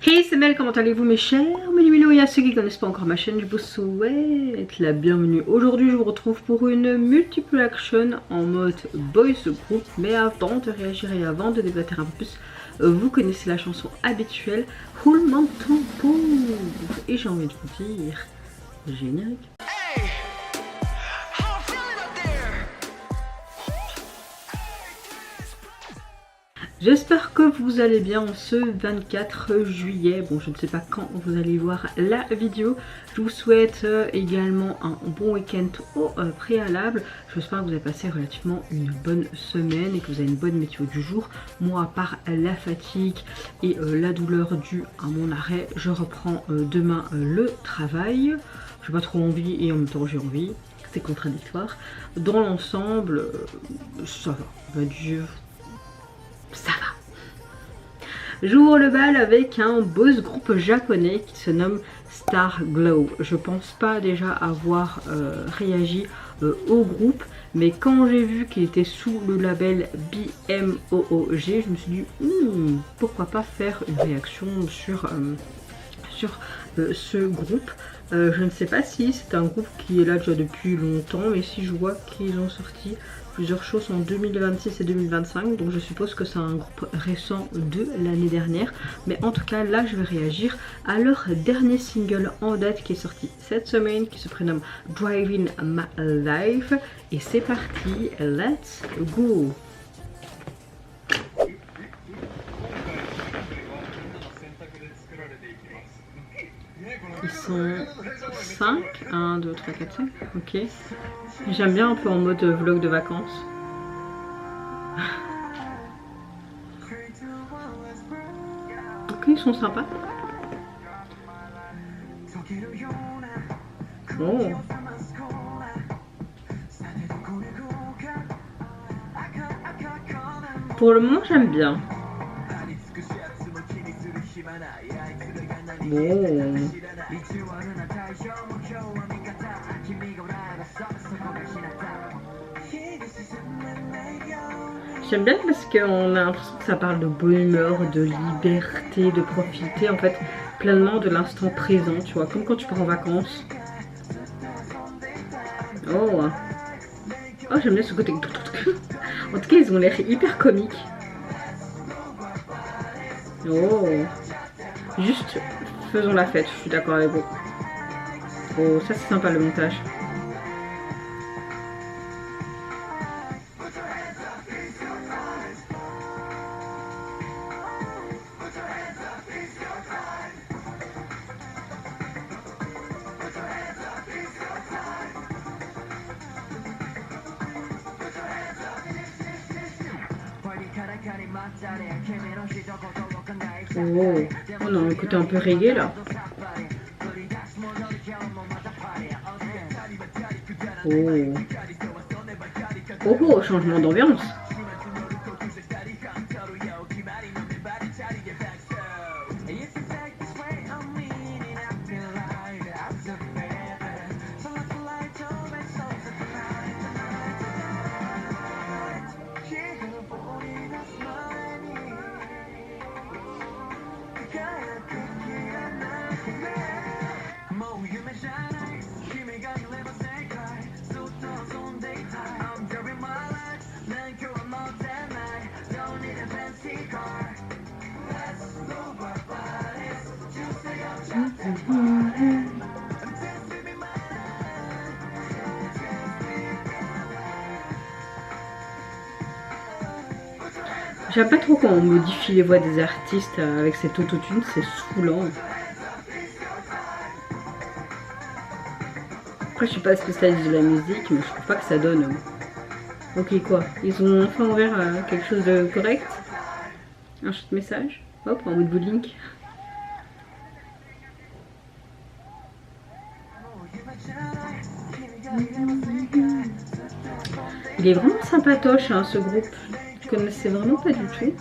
Hey, c'est Mel, comment allez-vous mes chers Mélimino, et à ceux qui ne connaissent pas encore ma chaîne, je vous souhaite la bienvenue. Aujourd'hui, je vous retrouve pour une multiple action en mode boys group. Mais avant de réagir et avant de débattre un peu plus, vous connaissez la chanson habituelle, roulement de tambour. Et j'ai envie de vous dire, générique. J'espère que vous allez bien en ce 24 juillet. Bon, je ne sais pas quand vous allez voir la vidéo. Je vous souhaite également un bon week-end au préalable. J'espère que vous avez passé relativement une bonne semaine et que vous avez une bonne météo du jour. Moi, à part la fatigue et la douleur due à mon arrêt, je reprends demain le travail. J'ai pas trop envie et en même temps j'ai envie. C'est contradictoire. Dans l'ensemble, ça va. Dieu. Ça va. J'ouvre le bal avec un boys groupe japonais qui se nomme Star Glow. Je pense pas déjà avoir réagi au groupe, mais quand j'ai vu qu'il était sous le label BMOOG, je me suis dit pourquoi pas faire une réaction sur ce groupe. Je ne sais pas si c'est un groupe qui est là déjà depuis longtemps, mais si je vois qu'ils ont sorti plusieurs choses en 2026 et 2025, donc je suppose que c'est un groupe récent de l'année dernière. Mais en tout cas, là je vais réagir à leur dernier single en date qui est sorti cette semaine, qui se prénomme Driving My Life. Et c'est parti, let's go. Ils sont 5, 1, 2, 3, 4, 5, ok. J'aime bien un peu en mode vlog de vacances. Ok, ils sont sympas. Oh. Pour le moment, j'aime bien. Bon. J'aime bien parce qu'on a l'impression que ça parle de bonne humeur, de liberté, de profiter en fait pleinement de l'instant présent, tu vois, comme quand tu pars en vacances. Oh, oh, j'aime bien ce côté. En tout cas, ils ont l'air hyper comiques. Oh, juste faisons la fête, je suis d'accord avec vous. Oh, ça c'est sympa le montage. Oh, on a un côté un peu reggae là. Oh, oh, oh, changement d'ambiance. J'aime pas trop quand on modifie les voix des artistes avec cet autotune, c'est saoulant. Après, je suis pas spécialiste de la musique, mais je trouve pas que ça donne. Ok, quoi? Ils ont enfin ouvert quelque chose de correct? Un chouette message? Hop, en mode bowling. Il est vraiment sympatoche hein, ce groupe. Je connaissais vraiment pas du tout.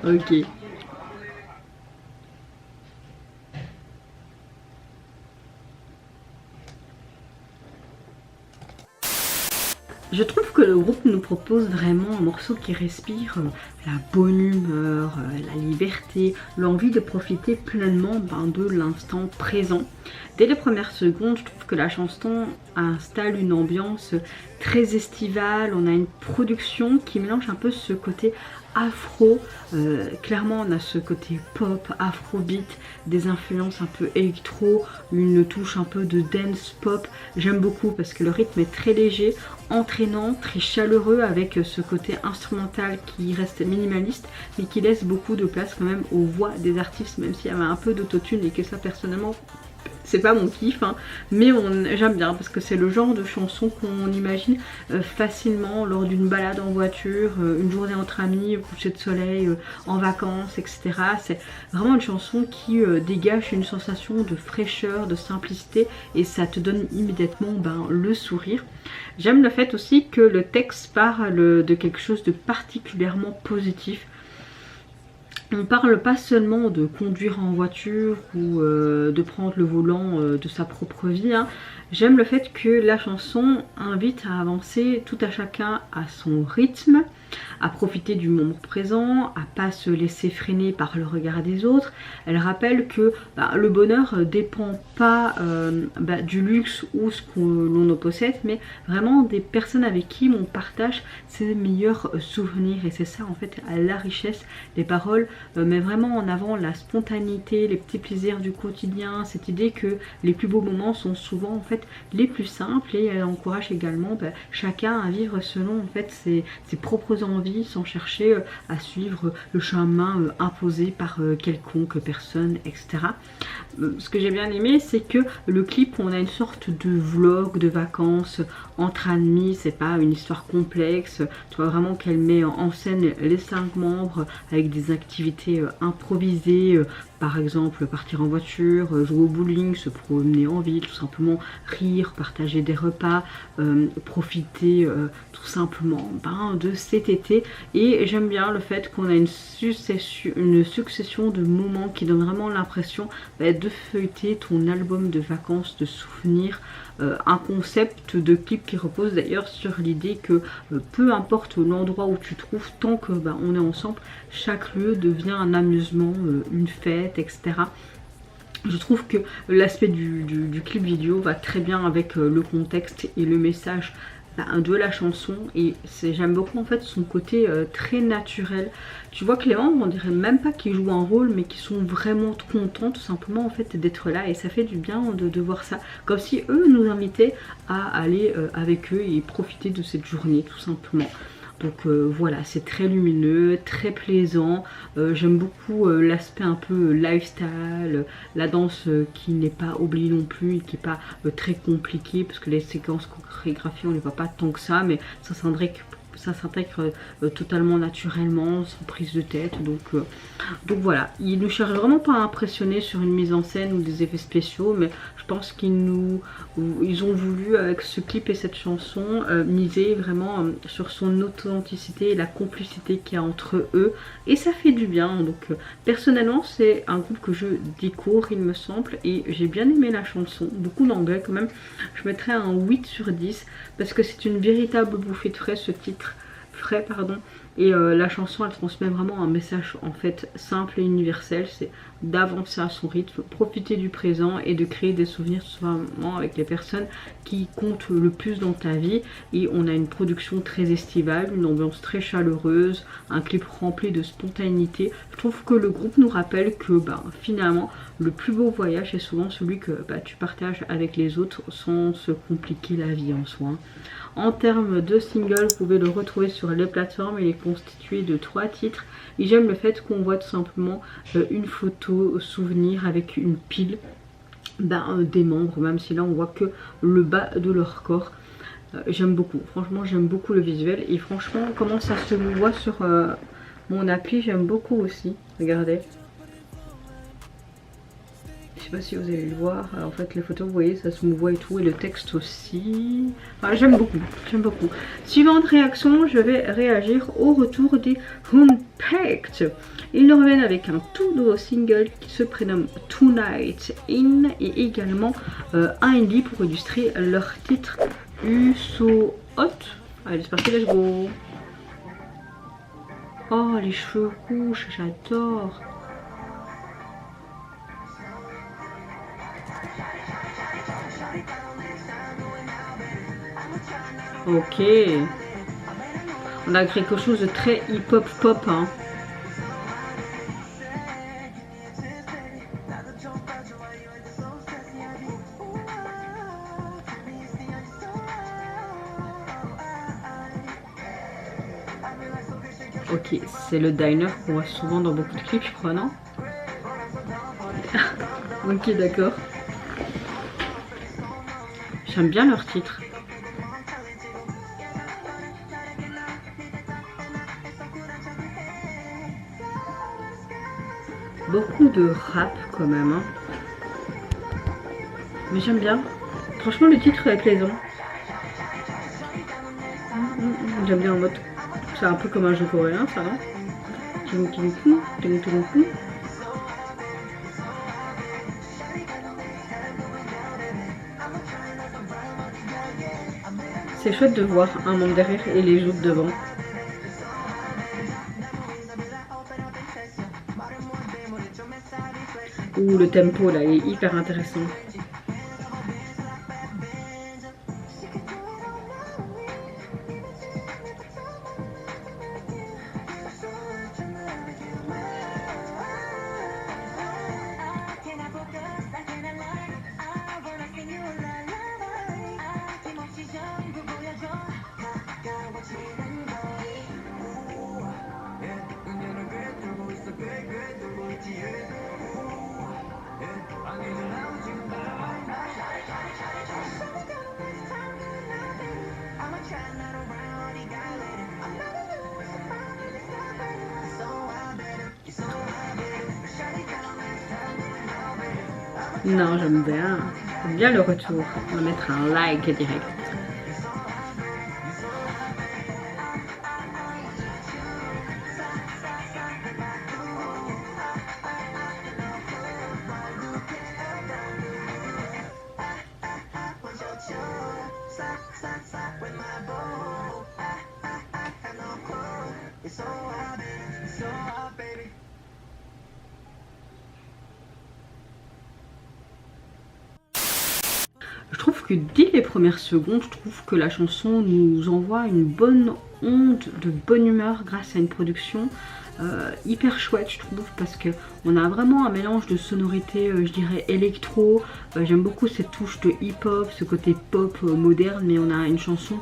Ok. Je trouve que le groupe nous propose vraiment un morceau qui respire la bonne humeur, la liberté, l'envie de profiter pleinement de l'instant présent. Dès les premières secondes, je trouve que la chanson installe une ambiance très estivale. On a une production qui mélange un peu ce côté afro, clairement on a ce côté pop, afrobeat, des influences un peu électro, une touche un peu de dance pop. J'aime beaucoup parce que le rythme est très léger, entraînant, très chaleureux, avec ce côté instrumental qui reste minimaliste mais qui laisse beaucoup de place quand même aux voix des artistes, même s'il y avait un peu d'autotune et que ça personnellement c'est pas mon kiff, hein, mais j'aime bien parce que c'est le genre de chanson qu'on imagine facilement lors d'une balade en voiture, une journée entre amis, au coucher de soleil, en vacances, etc. C'est vraiment une chanson qui dégage une sensation de fraîcheur, de simplicité, et ça te donne immédiatement le sourire. J'aime le fait aussi que le texte parle de quelque chose de particulièrement positif. On parle pas seulement de conduire en voiture ou de prendre le volant de sa propre vie, hein. J'aime le fait que la chanson invite à avancer tout à chacun à son rythme, à profiter du moment présent, à pas se laisser freiner par le regard des autres. Elle rappelle que le bonheur dépend pas du luxe ou ce que l'on possède, mais vraiment des personnes avec qui on partage ses meilleurs souvenirs. Et c'est ça en fait la richesse des paroles, met vraiment en avant la spontanéité, les petits plaisirs du quotidien, cette idée que les plus beaux moments sont souvent en fait les plus simples, et elle encourage également chacun à vivre selon en fait ses propres envies, sans chercher à suivre le chemin imposé par quelconque personne, etc. Ce que j'ai bien aimé, c'est que le clip, on a une sorte de vlog de vacances entre amis, c'est pas une histoire complexe. Tu vois vraiment qu'elle met en scène les 5 membres avec des activités improvisées, par exemple partir en voiture, jouer au bowling, se promener en ville, tout simplement rire, partager des repas, profiter tout simplement de cet été. Et j'aime bien le fait qu'on a une succession de moments qui donnent vraiment l'impression de feuilleter ton album de vacances, de souvenirs. Un concept de clip qui repose d'ailleurs sur l'idée que peu importe l'endroit où tu te trouves, tant que on est ensemble, chaque lieu devient un amusement, une fête, etc. Je trouve que l'aspect du clip vidéo va très bien avec le contexte et le message de la chanson, et j'aime beaucoup en fait son côté très naturel. Tu vois que les membres, on dirait même pas qu'ils jouent un rôle, mais qu'ils sont vraiment contents tout simplement en fait d'être là, et ça fait du bien de voir ça, comme si eux nous invitaient à aller avec eux et profiter de cette journée tout simplement. Donc voilà, c'est très lumineux, très plaisant. J'aime beaucoup l'aspect un peu lifestyle, la danse qui n'est pas oubliée non plus et qui n'est pas très compliquée, parce que les séquences chorégraphiées on les voit pas tant que ça, mais ça s'intègre totalement naturellement, sans prise de tête. Donc voilà, ils ne cherchent vraiment pas à impressionner sur une mise en scène ou des effets spéciaux, mais je pense qu'ils ont voulu avec ce clip et cette chanson miser vraiment sur son authenticité et la complicité qu'il y a entre eux, et ça fait du bien. Donc personnellement c'est un groupe que je découvre il me semble, et j'ai bien aimé la chanson, beaucoup d'anglais quand même. Je mettrais un 8 sur 10 parce que c'est une véritable bouffée de frais, et la chanson elle transmet vraiment un message en fait simple et universel, c'est d'avancer à son rythme, profiter du présent et de créer des souvenirs souvent avec les personnes qui comptent le plus dans ta vie. Et on a une production très estivale, une ambiance très chaleureuse, un clip rempli de spontanéité. Je trouve que le groupe nous rappelle que finalement le plus beau voyage est souvent celui que tu partages avec les autres sans se compliquer la vie en soi. En termes de single, vous pouvez le retrouver sur les plateformes. Il est constitué de 3 titres. Et j'aime le fait qu'on voit tout simplement une photo souvenir avec une pile des membres, même si là on voit que le bas de leur corps. J'aime beaucoup, franchement j'aime beaucoup le visuel, et franchement comment ça se voit sur mon appli, j'aime beaucoup aussi. Regardez. Je sais pas si vous allez le voir, en fait les photos vous voyez ça se mouvoie et tout, et le texte aussi. Enfin, j'aime beaucoup. Suivante réaction, je vais réagir au retour des Unpacked. Ils reviennent avec un tout nouveau single qui se prénomme Tonight In, et également un indie pour illustrer leur titre So Hot. Allez, c'est parti, let's go. Oh, les cheveux rouges, j'adore. Ok. On a créé quelque chose de très hip-hop pop, hein. Ok, c'est le diner qu'on voit souvent dans beaucoup de clips, je crois, non? Ok, d'accord. J'aime bien leur titre. Beaucoup de rap quand même, hein. Mais j'aime bien. Franchement, le titre est plaisant. J'aime bien en mode. C'est un peu comme un jeu coréen, ça, non? C'est chouette de voir un monde derrière et les autres devant. Ouh, le tempo là est hyper intéressant. Non, j'aime bien. J'aime bien le retour. On va mettre un like direct. Je trouve que dès les premières secondes, je trouve que la chanson nous envoie une bonne onde de bonne humeur grâce à une production hyper chouette, je trouve, parce que on a vraiment un mélange de sonorités, je dirais électro. J'aime beaucoup cette touche de hip-hop, ce côté pop moderne, mais on a une chanson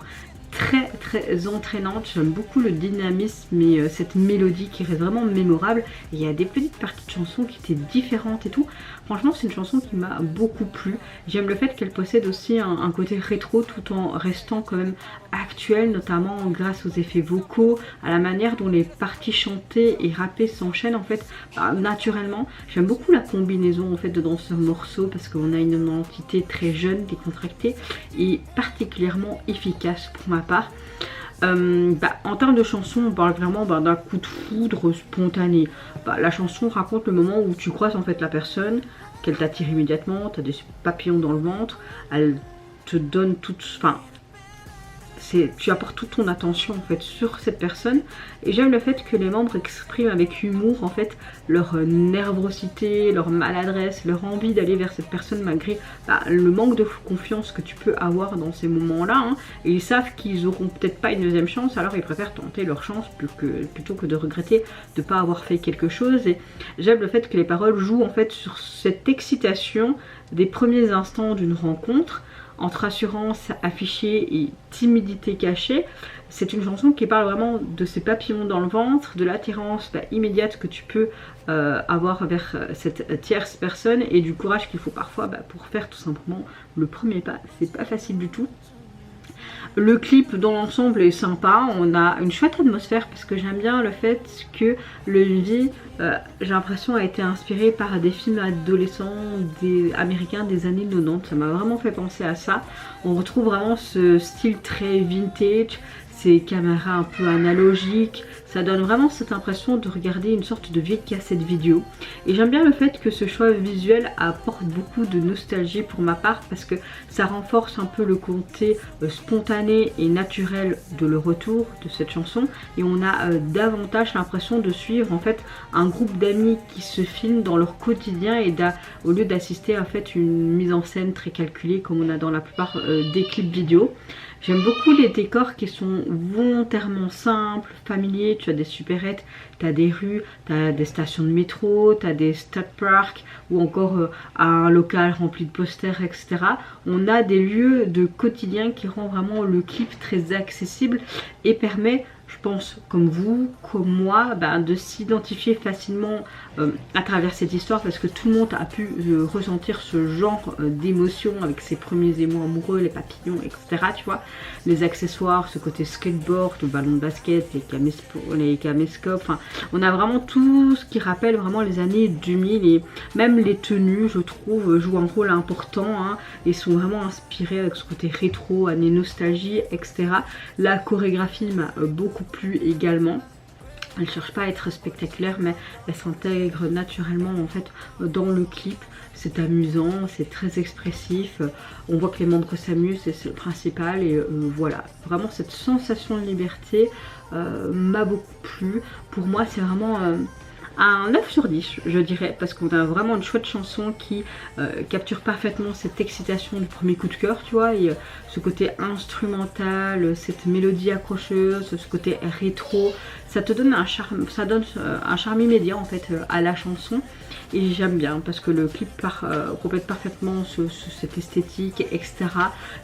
très entraînante. J'aime beaucoup le dynamisme et cette mélodie qui reste vraiment mémorable. Et il y a des petites parties de chansons qui étaient différentes et tout. Franchement, c'est une chanson qui m'a beaucoup plu. J'aime le fait qu'elle possède aussi un côté rétro tout en restant quand même actuelle, notamment grâce aux effets vocaux, à la manière dont les parties chantées et rappées s'enchaînent en fait naturellement. J'aime beaucoup la combinaison en fait dans ce morceau parce qu'on a une identité très jeune, décontractée et particulièrement efficace pour ma part. En termes de chanson, on parle vraiment d'un coup de foudre spontané. La chanson raconte le moment où tu croises en fait la personne, qu'elle t'attire immédiatement, tu as des papillons dans le ventre, elle te donne toute... Enfin, tu apportes toute ton attention en fait sur cette personne, et j'aime le fait que les membres expriment avec humour en fait leur nervosité, leur maladresse, leur envie d'aller vers cette personne malgré le manque de confiance que tu peux avoir dans ces moments-là, hein. Et ils savent qu'ils auront peut-être pas une deuxième chance, alors ils préfèrent tenter leur chance plutôt que de regretter de ne pas avoir fait quelque chose. Et j'aime le fait que les paroles jouent en fait sur cette excitation des premiers instants d'une rencontre, entre assurance affichée et timidité cachée. C'est une chanson qui parle vraiment de ces papillons dans le ventre, de l'attirance immédiate que tu peux avoir vers cette tierce personne et du courage qu'il faut parfois pour faire tout simplement le premier pas. C'est pas facile du tout. Le clip dans l'ensemble est sympa, on a une chouette atmosphère parce que j'aime bien le fait que le MV, j'ai l'impression, a été inspiré par des films adolescents américains des années 90. Ça m'a vraiment fait penser à ça. On retrouve vraiment ce style très vintage, ces caméras un peu analogiques, Ça donne vraiment cette impression de regarder une sorte de vieille cassette vidéo. Et j'aime bien le fait que ce choix visuel apporte beaucoup de nostalgie pour ma part, parce que ça renforce un peu le côté spontané et naturel de le retour de cette chanson. Et on a davantage l'impression de suivre en fait un groupe d'amis qui se filment dans leur quotidien, et au lieu d'assister à en fait une mise en scène très calculée comme on a dans la plupart des clips vidéo. J'aime beaucoup les décors qui sont volontairement simples, familiers. Tu as des supérettes, tu as des rues, tu as des stations de métro, tu as des stade parks ou encore un local rempli de posters, etc. On a des lieux de quotidien qui rend vraiment le clip très accessible et permet, je pense, comme vous, comme moi, de s'identifier facilement à travers cette histoire, parce que tout le monde a pu ressentir ce genre d'émotion avec ses premiers émois amoureux, les papillons, etc. Tu vois, les accessoires, ce côté skateboard, le ballon de basket, les caméscopes, enfin, on a vraiment tout ce qui rappelle vraiment les années 2000, et même les tenues, je trouve, jouent un rôle important et sont vraiment inspirées avec ce côté rétro, années nostalgie, etc. La chorégraphie m'a beaucoup plu également. Elle ne cherche pas à être spectaculaire, mais elle s'intègre naturellement en fait dans le clip. C'est amusant, c'est très expressif. On voit que les membres s'amusent, c'est le principal. Et voilà, vraiment cette sensation de liberté m'a beaucoup plu. Pour moi, c'est vraiment un 9 sur 10, je dirais, parce qu'on a vraiment une chouette chanson qui capture parfaitement cette excitation du premier coup de cœur, tu vois, et ce côté instrumental, cette mélodie accrocheuse, ce côté rétro, ça te donne un charme, ça donne un charme immédiat en fait à la chanson. Et j'aime bien parce que le clip complète parfaitement cette esthétique, etc.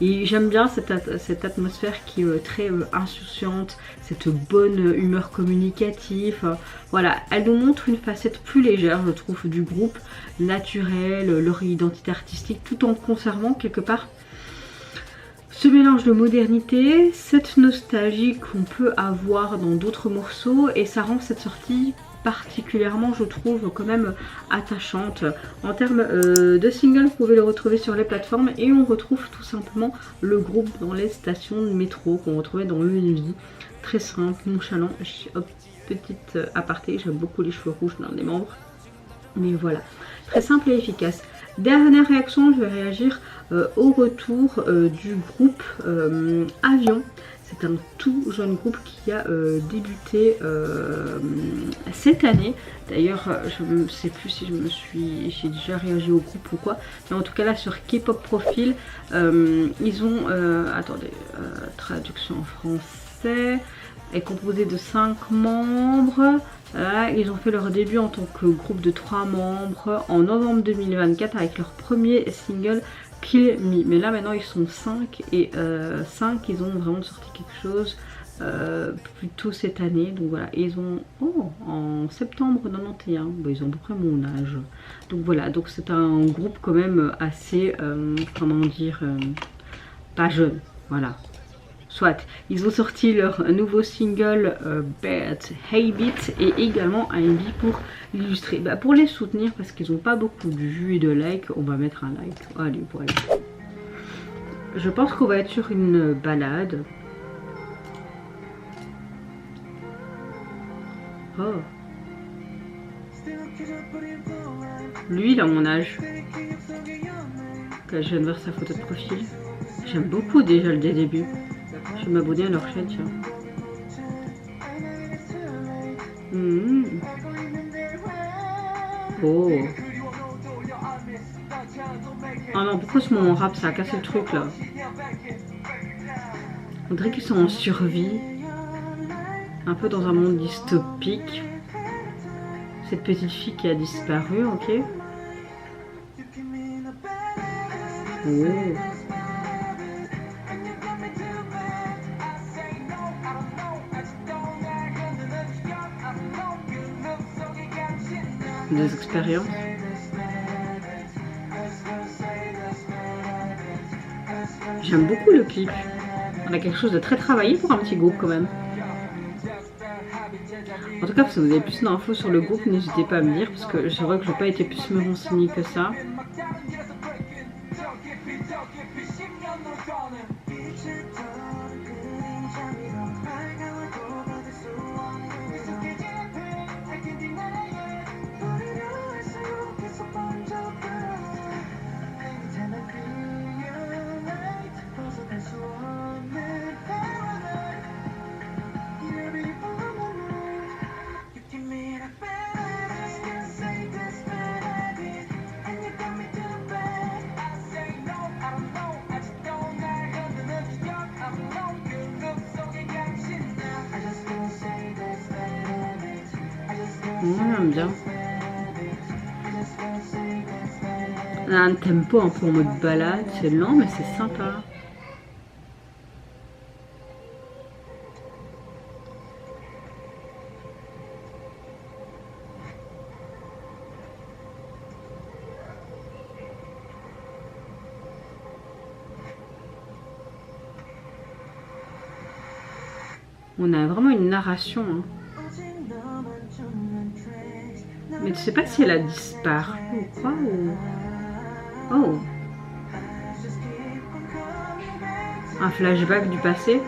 Et j'aime bien cette atmosphère qui est très insouciante, cette bonne humeur communicative. Voilà, elle nous montre une facette plus légère, je trouve, du groupe, naturel, leur identité artistique, tout en conservant quelque part ce mélange de modernité, cette nostalgie qu'on peut avoir dans d'autres morceaux, et ça rend cette sortie particulièrement, je trouve, quand même attachante. En termes de single, vous pouvez le retrouver sur les plateformes, et on retrouve tout simplement le groupe dans les stations de métro qu'on retrouvait dans Une Vie. Très simple, nonchalant. Hop, petite aparté, j'aime beaucoup les cheveux rouges dans les membres. Mais voilà, très simple et efficace. Dernière réaction, je vais réagir au retour du groupe Avion. C'est un tout jeune groupe qui a débuté cette année. D'ailleurs, je ne sais plus si j'ai déjà réagi au groupe ou quoi. Mais en tout cas là, sur K-pop Profil, ils ont, attendez, traduction en français, est composé de 5 membres. Là, ils ont fait leur début en tant que groupe de 3 membres en novembre 2024 avec leur premier single Kill Me. Mais là maintenant ils sont 5, et 5 ils ont vraiment sorti quelque chose plus tôt cette année. Donc voilà, ils ont en septembre 91, ils ont à peu près mon âge. Donc voilà, donc c'est un groupe quand même assez, comment dire, pas jeune, voilà. Soit, ils ont sorti leur nouveau single Bad Habit, et également un MV pour l'illustrer. Pour les soutenir, parce qu'ils n'ont pas beaucoup de vues et de likes, on va mettre un like. Allez, voilà. Je pense qu'on va être sur une balade. Oh. Lui, il a mon âge. Je viens de voir sa photo de profil. J'aime beaucoup déjà le début. Je vais m'abonner à leur chaîne, tiens. Oh. Ah non, pourquoi ce moment rap, ça a cassé le truc là. On dirait qu'ils sont en survie. Un peu dans un monde dystopique. Cette petite fille qui a disparu, ok. Oh. Des expériences. J'aime beaucoup le clip. On a quelque chose de très travaillé pour un petit groupe quand même. En tout cas, si vous avez plus d'infos sur le groupe, n'hésitez pas à me dire, parce que c'est vrai que je n'ai pas été plus me renseigner que ça. J'aime bien. On a un tempo un peu en mode balade, c'est lent mais c'est sympa. On a vraiment une narration. Hein. Mais je sais pas si elle a disparu ou quoi. Ou... Oh. Un flashback du passé.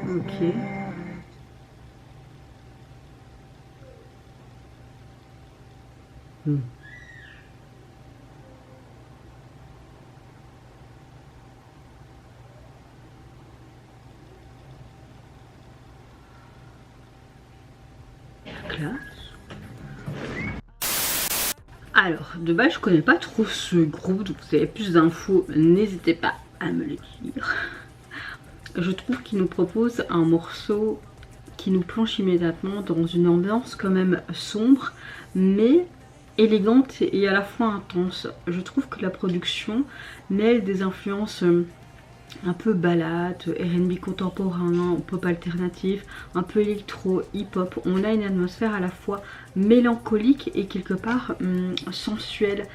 Ok. Classe. Alors, de base, je connais pas trop ce groupe, donc vous avez plus d'infos, n'hésitez pas à me le dire. Je trouve qu'il nous propose un morceau qui nous plonge immédiatement dans une ambiance quand même sombre, mais élégante et à la fois intense. Je trouve que la production mêle des influences un peu ballade, R&B contemporain, pop alternatif, un peu électro, hip-hop. On a une atmosphère à la fois mélancolique et quelque part sensuelle.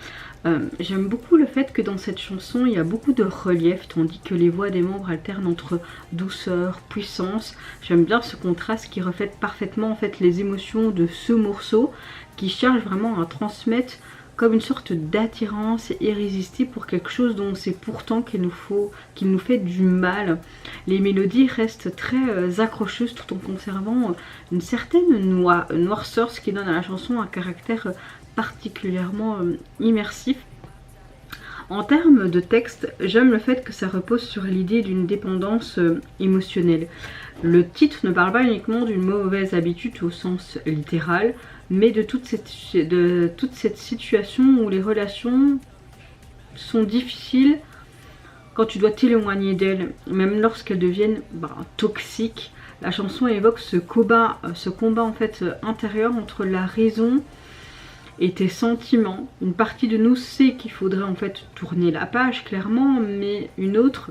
J'aime beaucoup le fait que dans cette chanson il y a beaucoup de relief, tandis que les voix des membres alternent entre douceur, puissance. J'aime bien ce contraste qui reflète parfaitement en fait les émotions de ce morceau, qui cherche vraiment à transmettre comme une sorte d'attirance irrésistible pour quelque chose dont on sait pourtant qu'il nous fait du mal. Les mélodies restent très accrocheuses tout en conservant une certaine noirceur, ce qui donne à la chanson un caractère particulièrement immersif. En termes de texte, j'aime le fait que ça repose sur l'idée d'une dépendance émotionnelle. Le titre ne parle pas uniquement d'une mauvaise habitude au sens littéral, mais de toute cette situation où les relations sont difficiles quand tu dois t'éloigner d'elles, même lorsqu'elles deviennent toxiques. La chanson évoque ce combat en fait intérieur entre la raison et tes sentiments. Une partie de nous sait qu'il faudrait en fait tourner la page clairement, mais une autre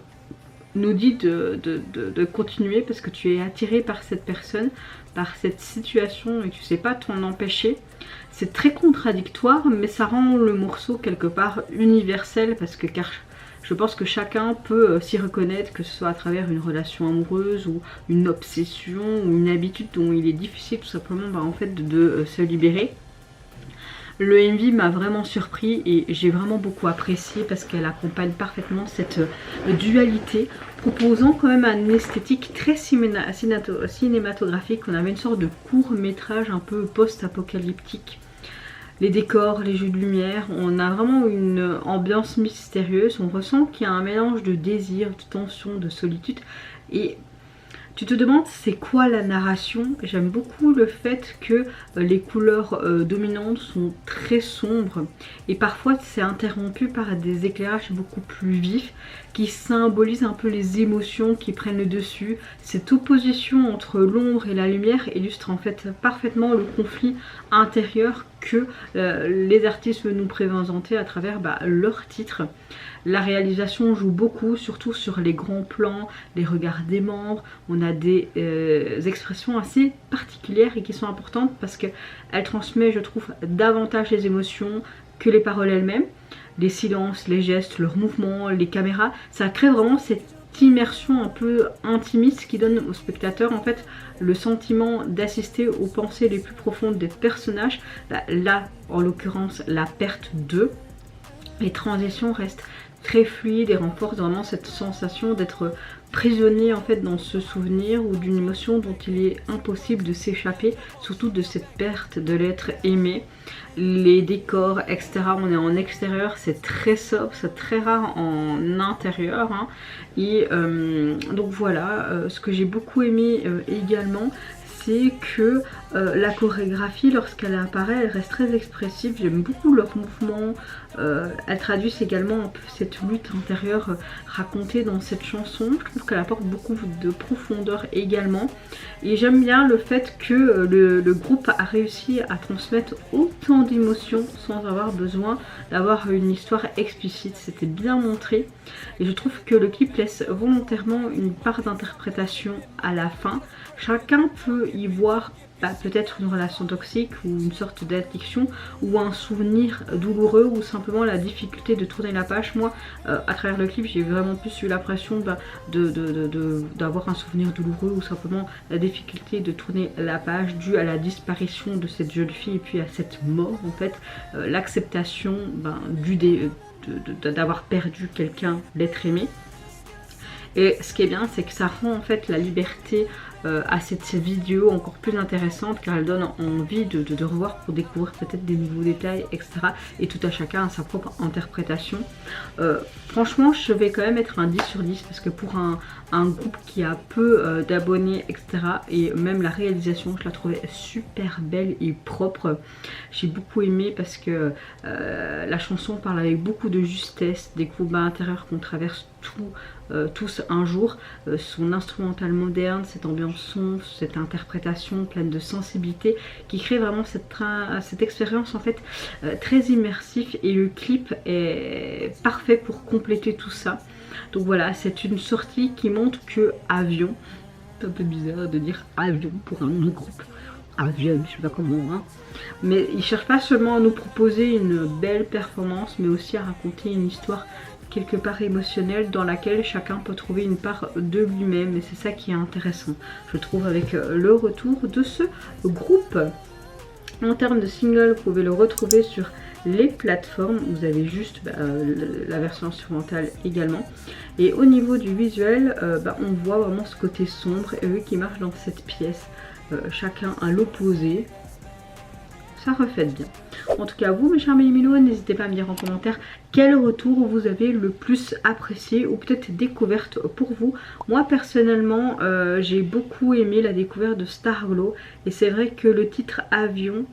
nous dit de continuer parce que tu es attiré par cette personne, par cette situation et tu sais pas t'en empêcher. C'est très contradictoire, mais ça rend le morceau quelque part universel parce que je pense que chacun peut s'y reconnaître, que ce soit à travers une relation amoureuse ou une obsession ou une habitude dont il est difficile tout simplement en fait de se libérer. Le MV m'a vraiment surpris et j'ai vraiment beaucoup apprécié parce qu'elle accompagne parfaitement cette dualité, proposant quand même une esthétique très cinématographique. On avait une sorte de court métrage un peu post-apocalyptique. Les décors, les jeux de lumière, on a vraiment une ambiance mystérieuse. On ressent qu'il y a un mélange de désir, de tension, de solitude. Et tu te demandes c'est quoi la narration. J'aime beaucoup le fait que les couleurs dominantes sont très sombres et parfois c'est interrompu par des éclairages beaucoup plus vifs qui symbolisent un peu les émotions qui prennent le dessus. Cette opposition entre l'ombre et la lumière illustre en fait parfaitement le conflit intérieur que les artistes veulent nous présenter à travers leur titre. La réalisation joue beaucoup, surtout sur les grands plans, les regards des membres. On a des expressions assez particulières et qui sont importantes parce qu'elles transmettent, je trouve, davantage les émotions que les paroles elles-mêmes. Les silences, les gestes, leurs mouvements, les caméras, ça crée vraiment cette immersion un peu intimiste qui donne au spectateur en fait le sentiment d'assister aux pensées les plus profondes des personnages. Là, en l'occurrence, la perte d'eux. Les transitions restent très fluide et renforce vraiment cette sensation d'être prisonnier en fait dans ce souvenir ou d'une émotion dont il est impossible de s'échapper, surtout de cette perte de l'être aimé. Les décors, etc. On est en extérieur, c'est très sobre, c'est très rare en intérieur. Hein. Et donc voilà, ce que j'ai beaucoup aimé également, c'est que la chorégraphie, lorsqu'elle apparaît, elle reste très expressive. J'aime beaucoup leurs mouvements. Elle traduit également un peu cette lutte intérieure racontée dans cette chanson. Je trouve qu'elle apporte beaucoup de profondeur également. Et j'aime bien le fait que le groupe a réussi à transmettre autant d'émotions sans avoir besoin d'avoir une histoire explicite. C'était bien montré. Et je trouve que le clip laisse volontairement une part d'interprétation à la fin. Chacun peut y voir peut-être une relation toxique ou une sorte d'addiction ou un souvenir douloureux ou simplement la difficulté de tourner la page. Moi, à travers le clip, j'ai vraiment plus eu l'impression d'avoir un souvenir douloureux ou simplement la difficulté de tourner la page due à la disparition de cette jeune fille et puis à cette mort en fait, l'acceptation d'avoir perdu quelqu'un, l'être aimé. Et ce qui est bien, c'est que ça rend en fait la liberté à cette vidéo encore plus intéressante, car elle donne envie de revoir pour découvrir peut-être des nouveaux détails, etc. Et tout à chacun a sa propre interprétation. Franchement, je vais quand même mettre un 10 sur 10 parce que pour un groupe qui a peu d'abonnés, etc. et même la réalisation, je la trouvais super belle et propre. J'ai beaucoup aimé parce que la chanson parle avec beaucoup de justesse des combats intérieurs qu'on traverse tous un jour. Son instrumental moderne, cette ambiance sombre, cette interprétation pleine de sensibilité qui crée vraiment cette expérience en fait très immersif, et le clip est parfait pour compléter tout ça. Donc voilà, c'est une sortie qui montre que Avion, c'est un peu bizarre de dire Avion pour un groupe, Avion, je sais pas comment, hein. Mais il cherche pas seulement à nous proposer une belle performance, mais aussi à raconter une histoire quelque part émotionnelle dans laquelle chacun peut trouver une part de lui-même, et c'est ça qui est intéressant, je trouve, avec le retour de ce groupe. En termes de single, vous pouvez le retrouver sur les plateformes, vous avez juste la version instrumentale également. Et au niveau du visuel, on voit vraiment ce côté sombre et eux qui marchent dans cette pièce, chacun à l'opposé. Ça refait bien. En tout cas, vous mes chers Méliminaux, n'hésitez pas à me dire en commentaire quel retour vous avez le plus apprécié ou peut-être découverte pour vous. Moi personnellement, j'ai beaucoup aimé la découverte de Starglow, et c'est vrai que le titre Avion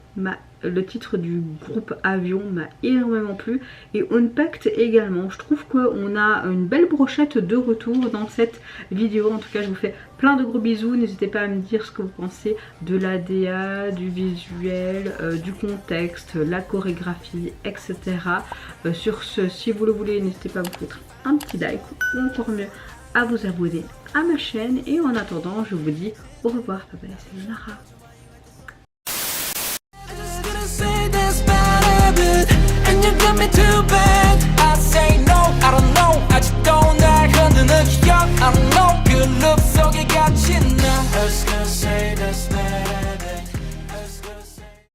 le titre du groupe Avion m'a énormément plu, et Unpacked également. Je trouve qu'on a une belle brochette de retour dans cette vidéo. En tout cas, je vous fais plein de gros bisous. N'hésitez pas à me dire ce que vous pensez de l'ADA, du visuel, du contexte, la chorégraphie, etc. Sur ce, si vous le voulez, n'hésitez pas à vous foutre un petit like, ou encore mieux à vous abonner à ma chaîne. Et en attendant, je vous dis au revoir. Bye bye, c'est Nara. And you got me too bad.